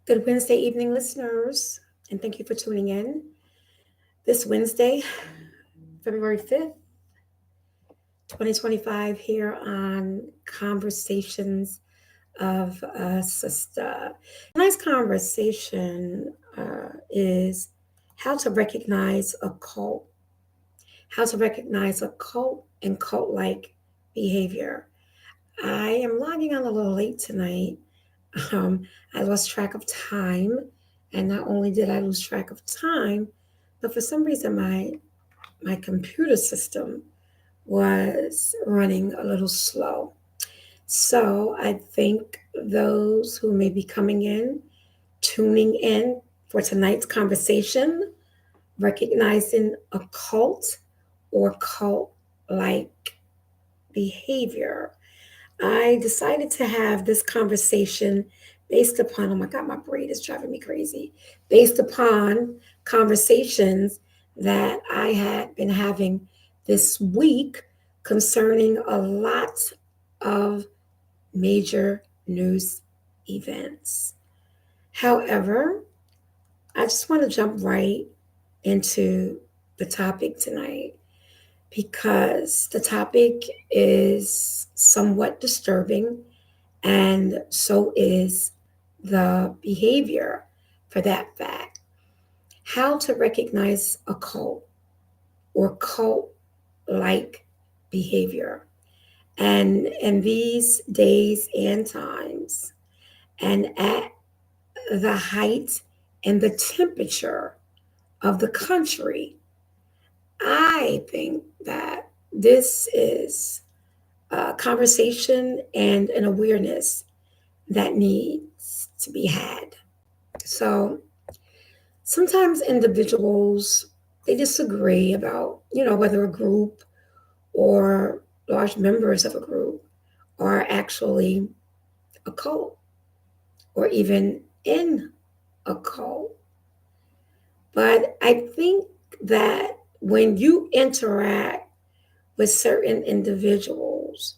Good Wednesday evening, listeners, and thank you for tuning in. This Wednesday, February 5th, 2025, here on Conversations of A Sistah. Tonight's conversation is how to recognize a cult, how to recognize a cult and cult like behavior. I am logging on a little late tonight. Um, I lost track of time, and not only did I lose track of time, but for some reason my computer system was running a little slow. So I think those who may be coming in, tuning in for tonight's conversation, recognizing a cult or cult like behavior. I decided to have this conversation based upon, oh my God, my brain is driving me crazy, based upon conversations that I had been having this week concerning a lot of major news events. However, I just want to jump right into the topic tonight because the topic is somewhat disturbing, and so is the behavior for that fact. How to recognize a cult or cult like behavior. And in these days and times, and at the height and the temperature of the country, I think that this is a conversation and an awareness that needs to be had. So sometimes individuals they disagree about, whether a group or large members of a group are actually a cult or even in a cult. But I think that when you interact with certain individuals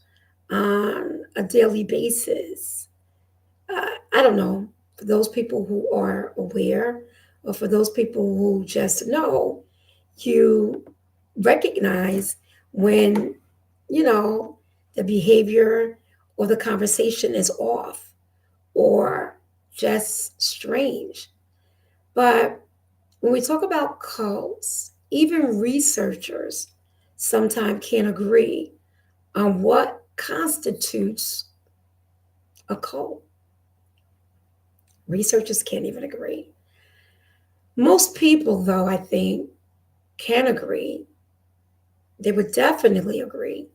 on a daily basis, I don't know, for those people who are aware or for those people who just know, you recognize when, you know, the behavior or the conversation is off or just strange. But when we talk about cults, even researchers sometimes can't agree on what constitutes a cult. Researchers can't even agree. Most people, though, I think, can agree, they would definitely agree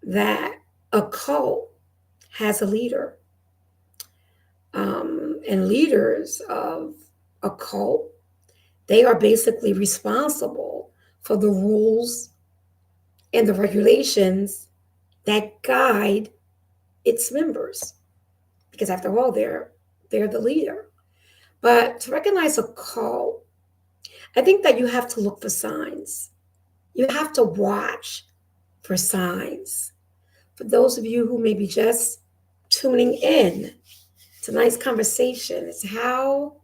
that a cult has a leader. And leaders of a cult, they are basically responsible for the rules and the regulations that guide its members. Because after all, they're the leader. But to recognize a cult, I think that you have to look for signs. You have to watch for signs. For those of you who may be just tuning in, tonight's conversation is how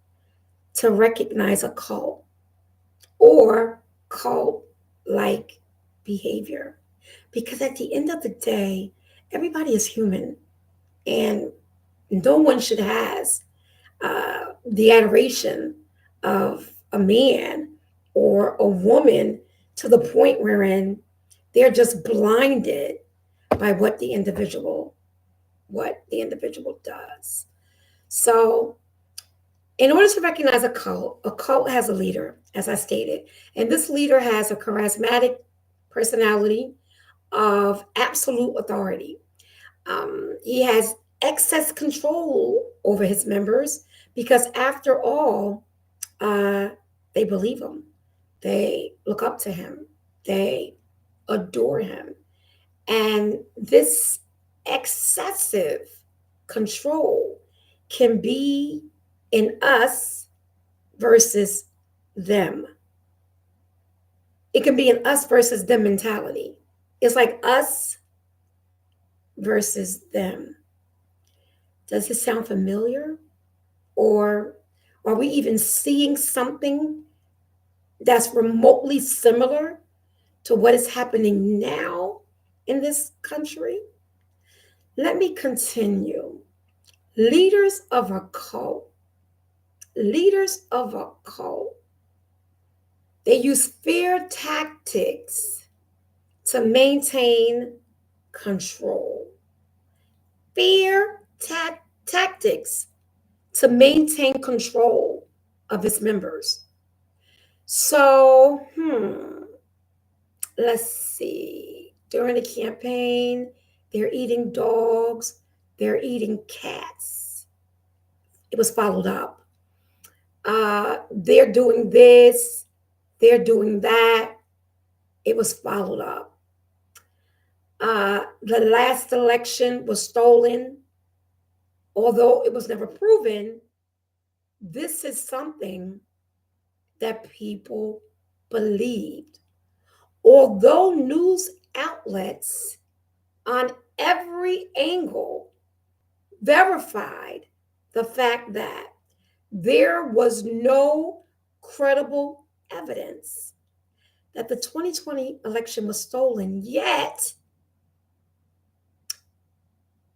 to recognize a cult or cult like behavior. Because at the end of the day, everybody is human and no one should has the adoration of a man or a woman to the point wherein they're just blinded by what the individual does. So in order to recognize a cult has a leader, as I stated, and this leader has a charismatic personality of absolute authority. He has excess control over his members because, after all, uh, they believe him, they look up to him, they adore him. And this excessive control can be in us versus them. It can be an us versus them mentality. It's like us versus them. Does this sound familiar? Or are we even seeing something that's remotely similar to what is happening now in this country? Let me continue. Leaders of a cult, leaders of a cult, they use fear tactics to maintain control. Tactics to maintain control of its members. So, let's see. During the campaign, they're eating dogs, they're eating cats. It was followed up. They're doing this, they're doing that. It was followed up. The last election was stolen, although it was never proven. This is something that people believed. Although news outlets on every angle verified the fact that there was no credible evidence that the 2020 election was stolen, yet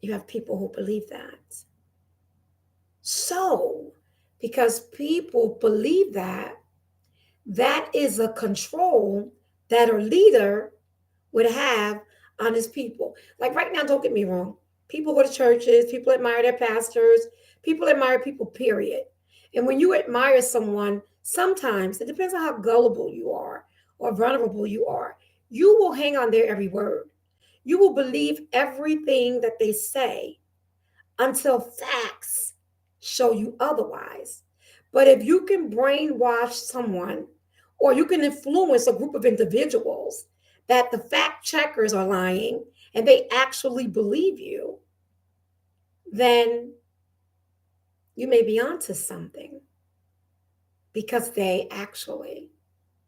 you have people who believe that. So, because people believe that, that is a control that a leader would have on his people. Like right now, don't get me wrong. People go to churches, people admire their pastors, people admire people, period. And when you admire someone, sometimes it depends on how gullible you are or vulnerable you are. You will hang on their every word. You will believe everything that they say until facts show you otherwise. But if you can brainwash someone or you can influence a group of individuals that the fact checkers are lying and they actually believe you, then you may be onto something because they actually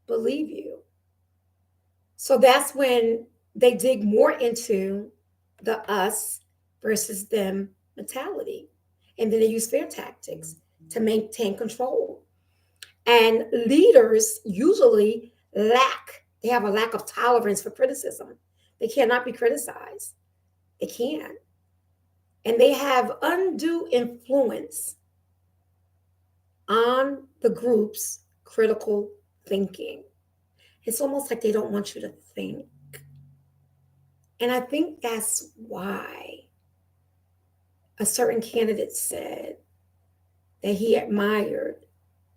believe you. So that's when they dig more into the us versus them mentality. And then they use fear tactics to maintain control. And leaders usually they have a lack of tolerance for criticism. They cannot be criticized. They can't. And they have undue influence on the group's critical thinking. It's almost like they don't want you to think. And I think that's why a certain candidate said that he admired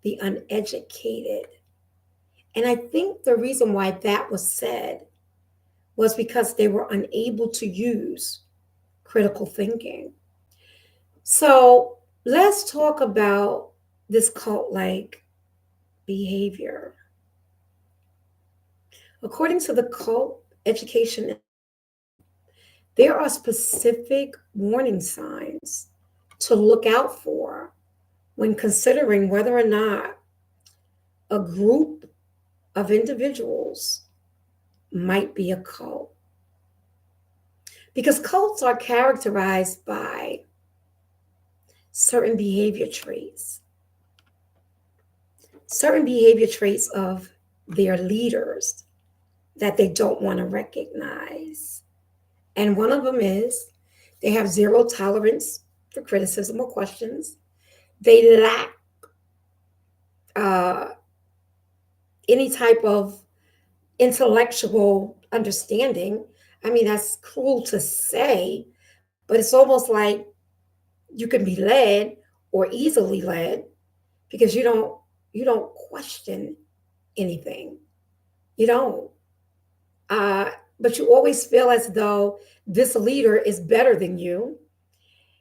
the uneducated. And I think the reason why that was said was because they were unable to use critical thinking. So let's talk about this cult like behavior. According to the cult education, there are specific warning signs to look out for when considering whether or not a group of individuals might be a cult. Because cults are characterized by certain behavior traits of their leaders that they don't want to recognize. And one of them is they have zero tolerance for criticism or questions. They lack any type of intellectual understanding. I mean, that's cruel to say, but it's almost like you can be led or easily led because you don't question anything. You don't. But you always feel as though this leader is better than you.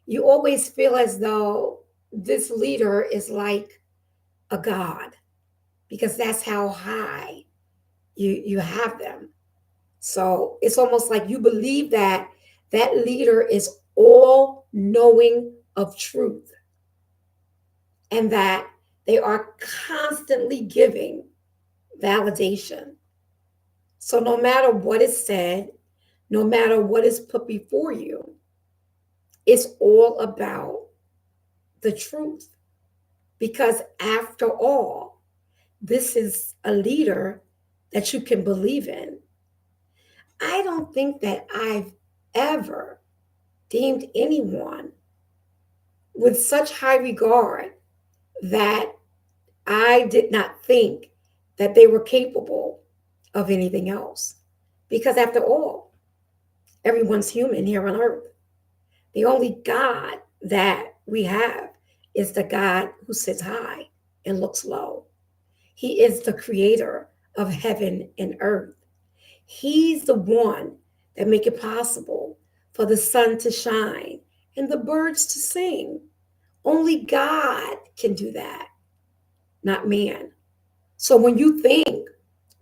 You always feel as though this leader is like a god because that's how high you have them. So it's almost like you believe that that leader is all knowing of truth and that they are constantly giving validation. So no matter what is said, no matter what is put before you, it's all about the truth. Because after all, this is a leader that you can believe in. I don't think that I've ever deemed anyone with such high regard that I did not think that they were capable of anything else. Because after all, everyone's human here on earth. The only God that we have is the God who sits high and looks low. He is the creator of heaven and earth. He's the one that make it possible for the sun to shine and the birds to sing. Only God can do that, not man. So when you think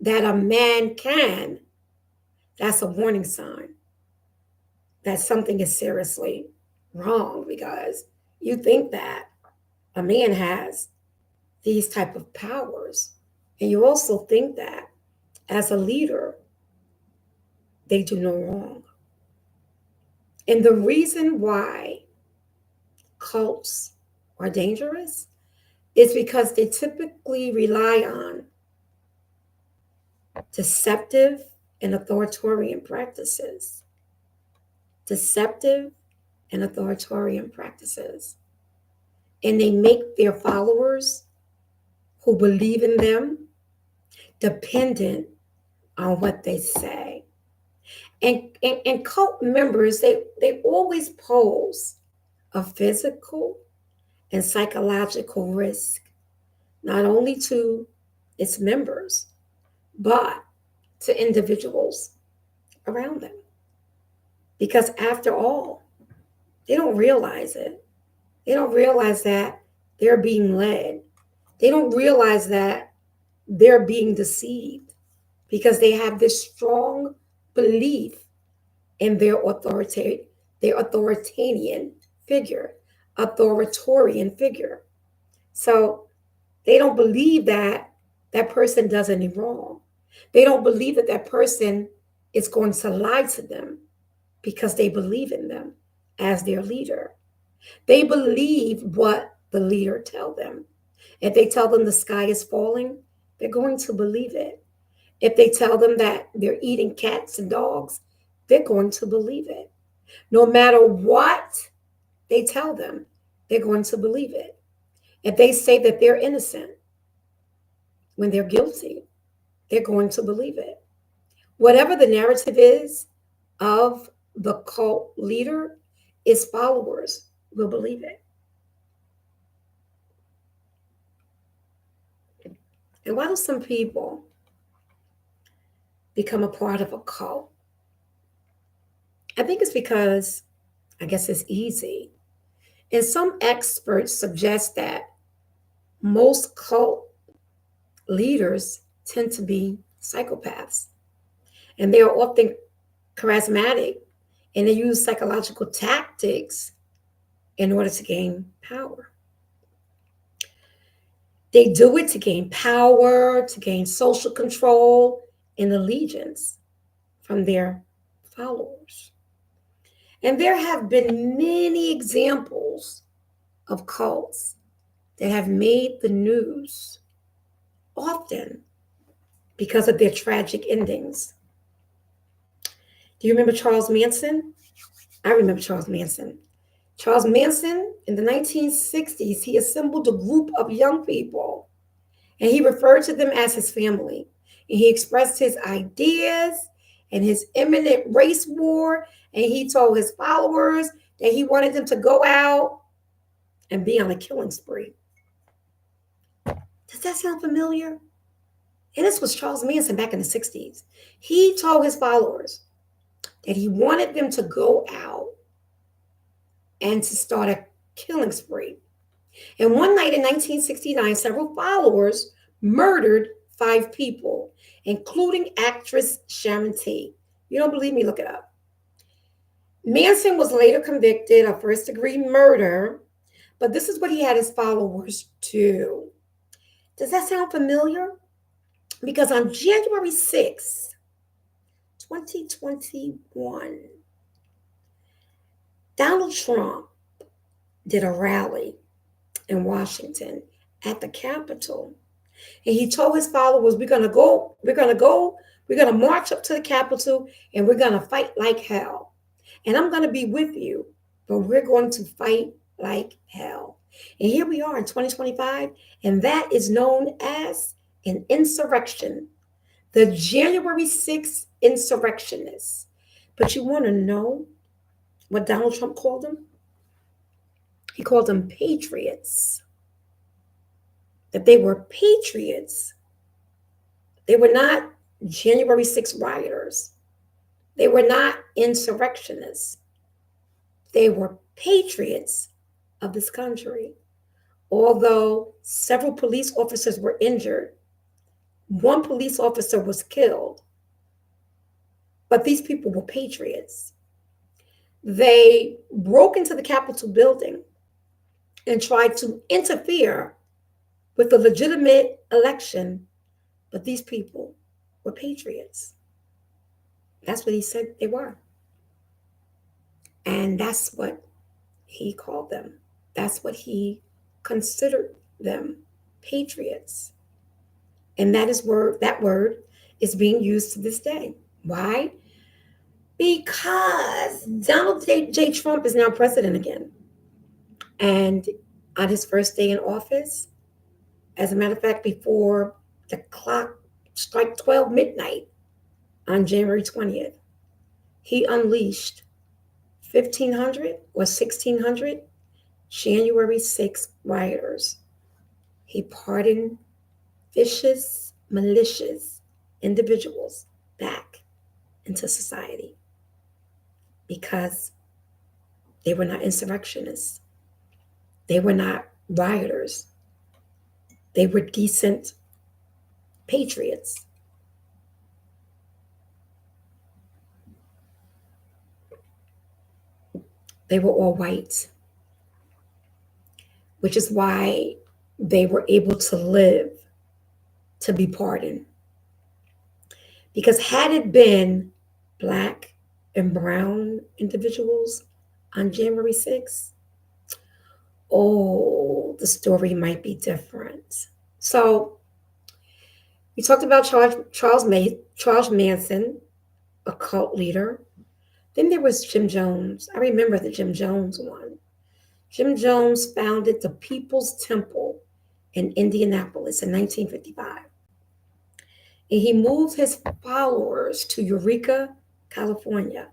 that a man can, that's a warning sign that something is seriously wrong, because you think that a man has these type of powers, and you also think that as a leader they do no wrong. And the reason why cults are dangerous is because they typically rely on deceptive and authoritarian practices. Deceptive and authoritarian practices. And they make their followers who believe in them dependent on what they say. And cult members, they always pose a physical and psychological risk, not only to its members, but to individuals around them. Because after all, they don't realize it. They don't realize that they're being led. They don't realize that they're being deceived because they have this strong belief in their figure, authoritarian figure. So they don't believe that that person does any wrong. They don't believe that that person is going to lie to them because they believe in them as their leader. They believe what the leader tell them. If they tell them the sky is falling, they're going to believe it. If they tell them that they're eating cats and dogs, they're going to believe it. No matter what they tell them, they're going to believe it. If they say that they're innocent when they're guilty, they're going to believe it. Whatever the narrative is of the cult leader, its followers will believe it. And why do some people become a part of a cult? I think it's because, I guess it's easy. And some experts suggest that most cult leaders tend to be psychopaths. And they are often charismatic and they use psychological tactics in order to gain power. They do it to gain power, to gain social control and allegiance from their followers. And there have been many examples of cults that have made the news often because of their tragic endings. Do you remember Charles Manson? I remember Charles Manson. Charles Manson, in the 1960s, he assembled a group of young people and he referred to them as his family. And he expressed his ideas and his imminent race war. And he told his followers that he wanted them to go out and be on a killing spree. Does that sound familiar? And this was Charles Manson back in the 60s. He told his followers that he wanted them to go out and to start a killing spree. And one night in 1969, several followers murdered 5 people, including actress Sharon Tate. You don't believe me? Look it up. Manson was later convicted of first-degree murder, but this is what he had his followers do. Does that sound familiar? Because on January 6, 2021, Donald Trump did a rally in Washington at the Capitol. And he told his followers, we're gonna march up to the Capitol and we're gonna fight like hell. And I'm gonna be with you, but we're going to fight like hell. And here we are in 2025, and that is known as an insurrection, the January 6th insurrectionists. But you want to know what Donald Trump called them? He called them patriots. That they were patriots. They were not January 6th rioters. They were not insurrectionists. They were patriots of this country. Although several police officers were injured, one police officer was killed, but these people were patriots. They broke into the Capitol building and tried to interfere with the legitimate election, but these people were patriots. That's what he said they were. And that's what he called them. That's what he considered them, patriots. And that word is being used to this day. Why? Because Donald J. Trump is now president again. And on his first day in office, as a matter of fact, before the clock struck 12 midnight on January 20th, he unleashed 1,500 or 1,600 January 6th rioters. He pardoned vicious, malicious individuals back into society because they were not insurrectionists. They were not rioters. They were decent patriots. They were all white, which is why they were able to live to be pardoned. Because had it been black and brown individuals on January 6th, oh, the story might be different. So we talked about Charles Manson, a cult leader. Then there was Jim Jones. I remember the Jim Jones one. Jim Jones founded the People's Temple in Indianapolis in 1955. And he moved his followers to Eureka, California,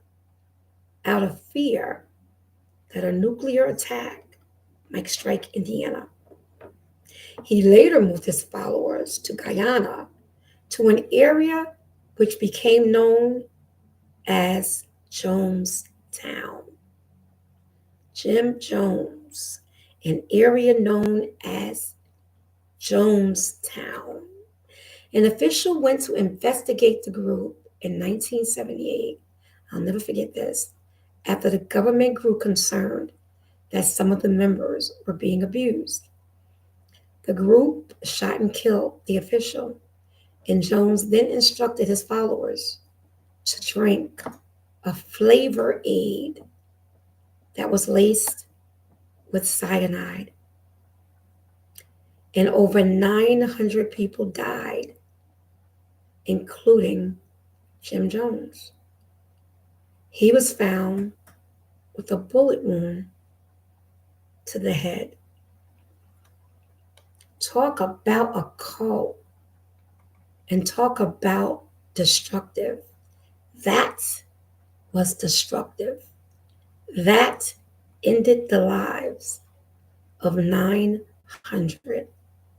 out of fear that a nuclear attack might strike Indiana. He later moved his followers to Guyana, to an area which became known as Jonestown. Jim Jones, an area known as Jonestown. An official went to investigate the group in 1978. I'll never forget this. After the government grew concerned that some of the members were being abused. The group shot and killed the official, and Jones then instructed his followers to drink a flavor aid that was laced with cyanide. And over 900 people died, including Jim Jones. He was found with a bullet wound to the head. Talk about a cult and talk about destructive. That was destructive. That ended the lives of 900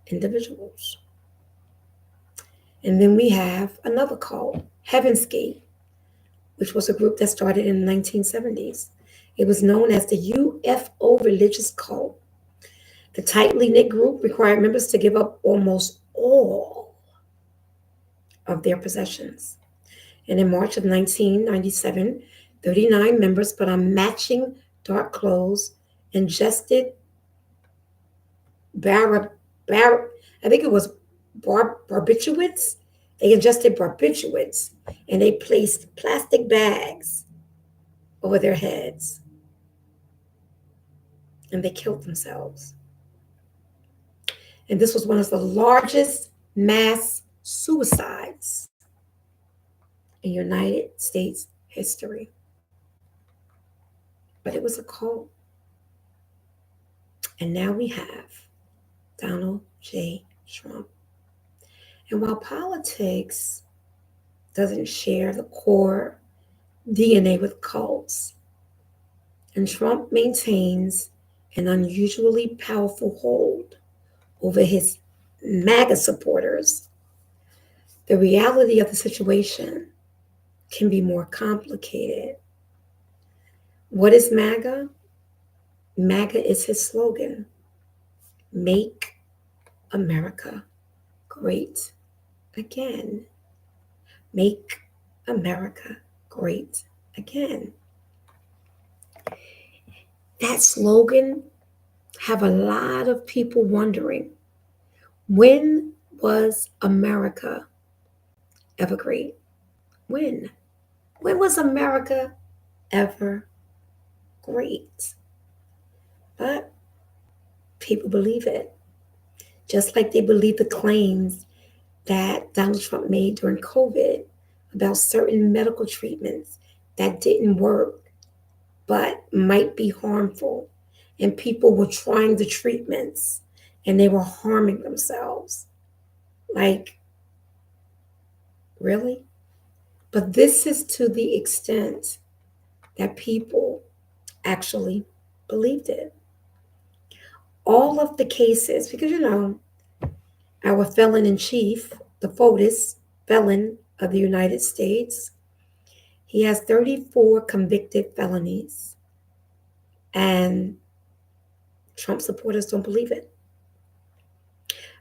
individuals. And then we have another cult, Heaven's Gate, which was a group that started in the 1970s. It was known as the UFO religious cult. The tightly knit group required members to give up almost all of their possessions. And in March of 1997, 39 members put on matching dark clothes, ingested I think it was barbiturates. They ingested barbiturates and they placed plastic bags over their heads and they killed themselves. And this was one of the largest mass suicides in United States history. But it was a cult. And now we have Donald J. Trump. And while politics doesn't share the core DNA with cults, and Trump maintains an unusually powerful hold over his MAGA supporters, the reality of the situation can be more complicated. What is MAGA? MAGA is his slogan: Make America Great Again. Make America Great Again. That slogan have a lot of people wondering, when was America ever great? When? When was America ever great? But people believe it. Just like they believe the claims that Donald Trump made during COVID about certain medical treatments that didn't work but might be harmful. And people were trying the treatments and they were harming themselves. Like, really? But this is to the extent that people actually believed it. All of the cases, because our felon in chief, the FOTUS felon of the United States, he has 34 convicted felonies. And Trump supporters don't believe it.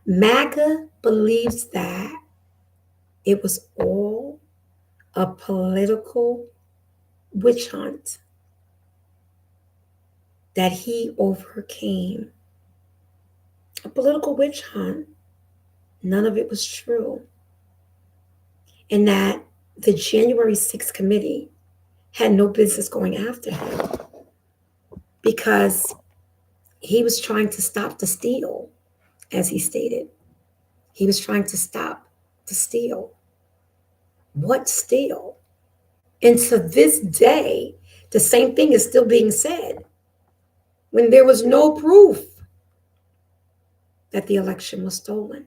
MAGA believes that it was all a political witch hunt that he overcame. A political witch hunt. None of it was true. And that the January 6th committee had no business going after him because he was trying to stop the steal, as he stated. He was trying to stop the steal. What steal? And to this day, the same thing is still being said when there was no proof that the election was stolen.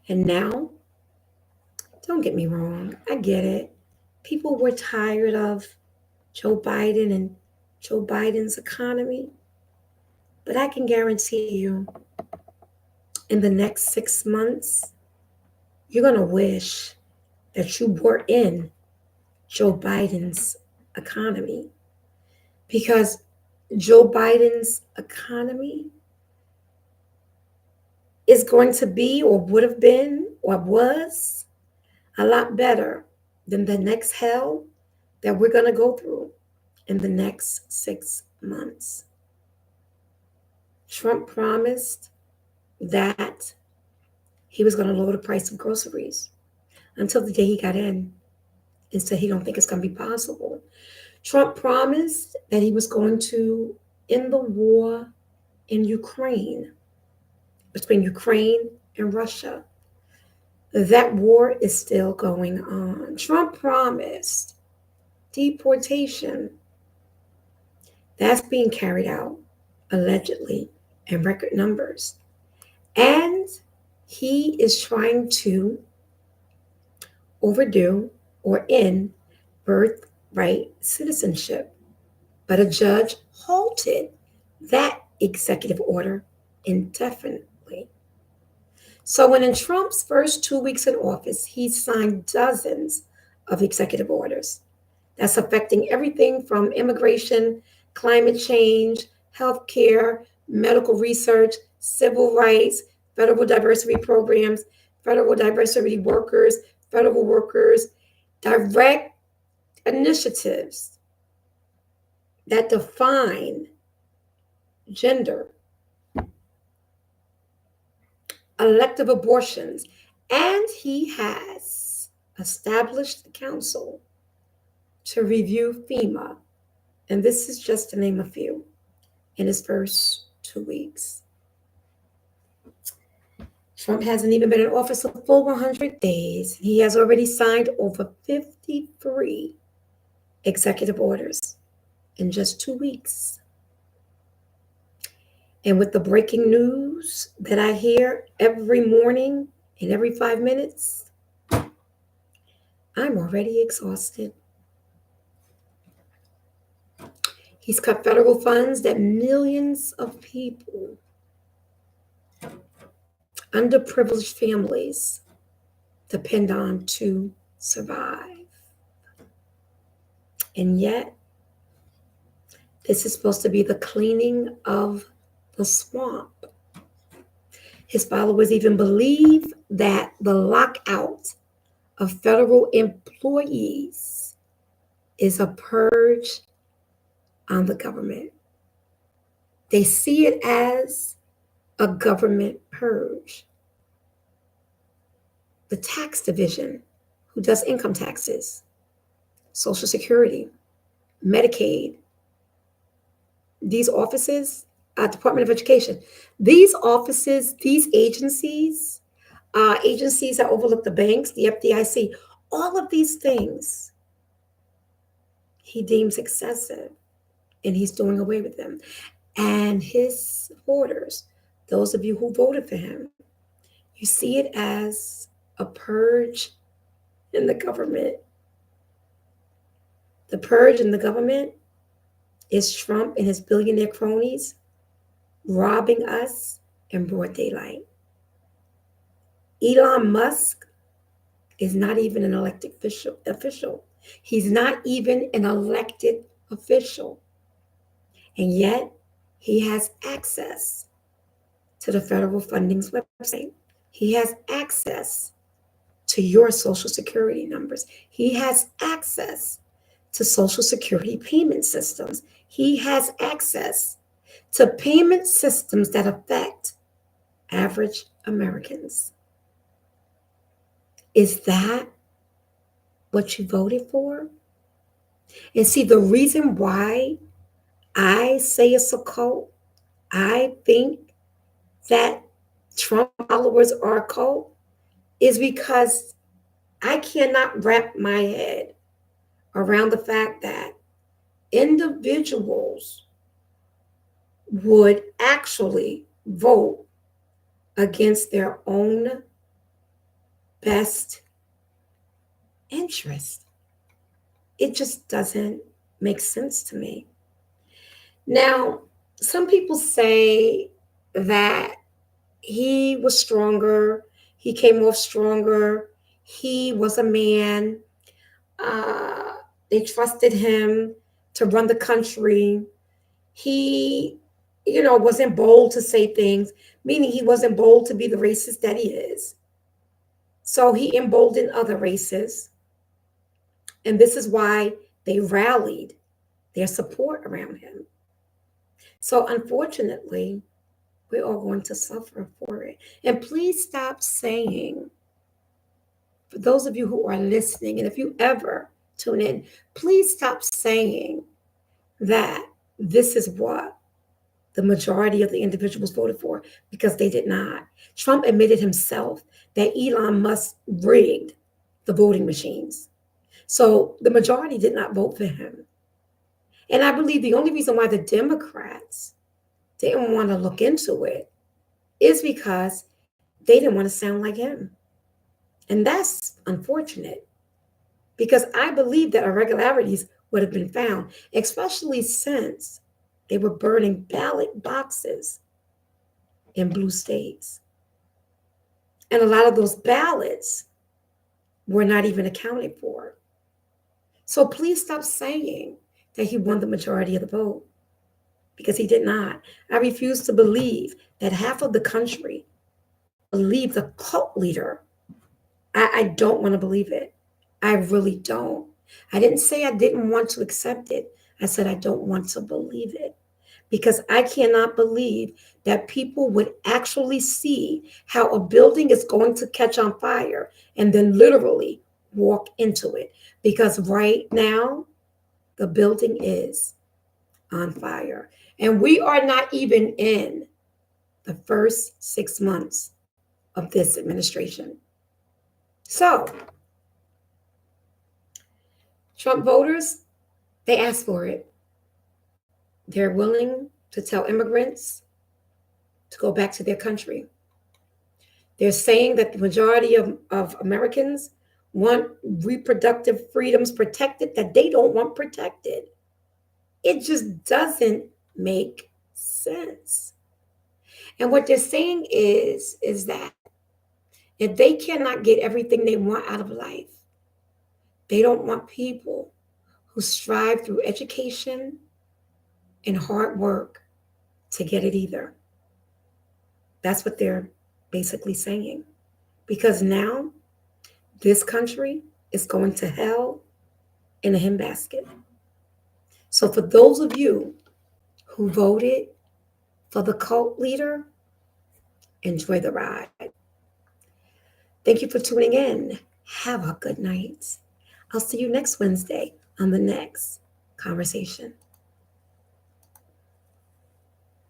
And now, don't get me wrong, I get it. People were tired of Joe Biden and Joe Biden's economy. But I can guarantee you, in the next 6 months, you're going to wish that you were in Joe Biden's economy. Because Joe Biden's economy is going to be, or would have been, or was a lot better than the next hell that we're going to go through in the next 6 months. Trump promised that he was going to lower the price of groceries until the day he got in and said he don't think it's going to be possible. Trump promised that he was going to end the war in Ukraine, between Ukraine and Russia. That war is still going on. Trump promised deportation. That's being carried out, allegedly, in record numbers. And he is trying to overdo or end birthright citizenship. But a judge halted that executive order indefinitely. So when in Trump's first 2 weeks in office, he signed dozens of executive orders that's affecting everything from immigration, climate change, healthcare, medical research, civil rights, federal diversity programs, federal diversity workers, federal workers, direct initiatives that define gender, elective abortions, and he has established the council to review FEMA, and this is just to name a few, in his first 2 weeks. Trump hasn't even been in office a full 100 days. He has already signed over 53 executive orders in just 2 weeks. And with the breaking news that I hear every morning and every 5 minutes, I'm already exhausted. He's cut federal funds that millions of people, underprivileged families, depend on to survive. And yet, this is supposed to be the cleaning of the swamp. His followers even believe that the lockout of federal employees is a purge on the government. They see it as a government purge. The tax division, who does income taxes, Social Security, Medicaid, these offices, Department of Education, these offices, these agencies, agencies that overlook the banks, the FDIC, all of these things he deems excessive, and he's doing away with them. And his supporters, those of you who voted for him, you see it as a purge in the government. The purge in the government is Trump and his billionaire cronies robbing us in broad daylight. Elon Musk is not even an elected official. He's not even an elected official. And yet, he has access to the federal funding's website. He has access to your Social Security numbers. He has access to Social Security payment systems. He has access to payment systems that affect average Americans. Is that what you voted for? And see, the reason why I say it's a cult, I think that Trump followers are a cult, is because I cannot wrap my head around the fact that individuals would actually vote against their own best interest. It just doesn't make sense to me. Now, some people say that he was stronger, he came off stronger, he was a man, they trusted him to run the country. He, wasn't bold to say things, meaning he wasn't bold to be the racist that he is. So he emboldened other races. And this is why they rallied their support around him. So unfortunately, we're all going to suffer for it. And please stop saying, for those of you who are listening, and if you ever tune in, please stop saying that this is what the majority of the individuals voted for, because they did not. Trump admitted himself that Elon Musk rigged the voting machines. So the majority did not vote for him. And I believe the only reason why the Democrats didn't want to look into it is because they didn't want to sound like him. And that's unfortunate, because I believe that irregularities would have been found, especially since they were burning ballot boxes in blue states. And a lot of those ballots were not even accounted for. So please stop saying that he won the majority of the vote, because he did not. I refuse to believe that half of the country believe the cult leader. I don't want to believe it. I really don't. I didn't say I didn't want to accept it. I said I don't want to believe it, because I cannot believe that people would actually see how a building is going to catch on fire and then literally walk into it. Because right now, the building is on fire. And we are not even in the first 6 months of this administration. So, Trump voters, they asked for it. They're willing to tell immigrants to go back to their country. They're saying that the majority of Americans want reproductive freedoms protected that they don't want protected. It just doesn't make sense. And what they're saying is that if they cannot get everything they want out of life, they don't want people who strive through education and hard work to get it either. That's what they're basically saying. Because now this country is going to hell in a handbasket. So for those of you who voted for the cult leader, enjoy the ride. Thank you for tuning in. Have a good night. I'll see you next Wednesday on the next conversation.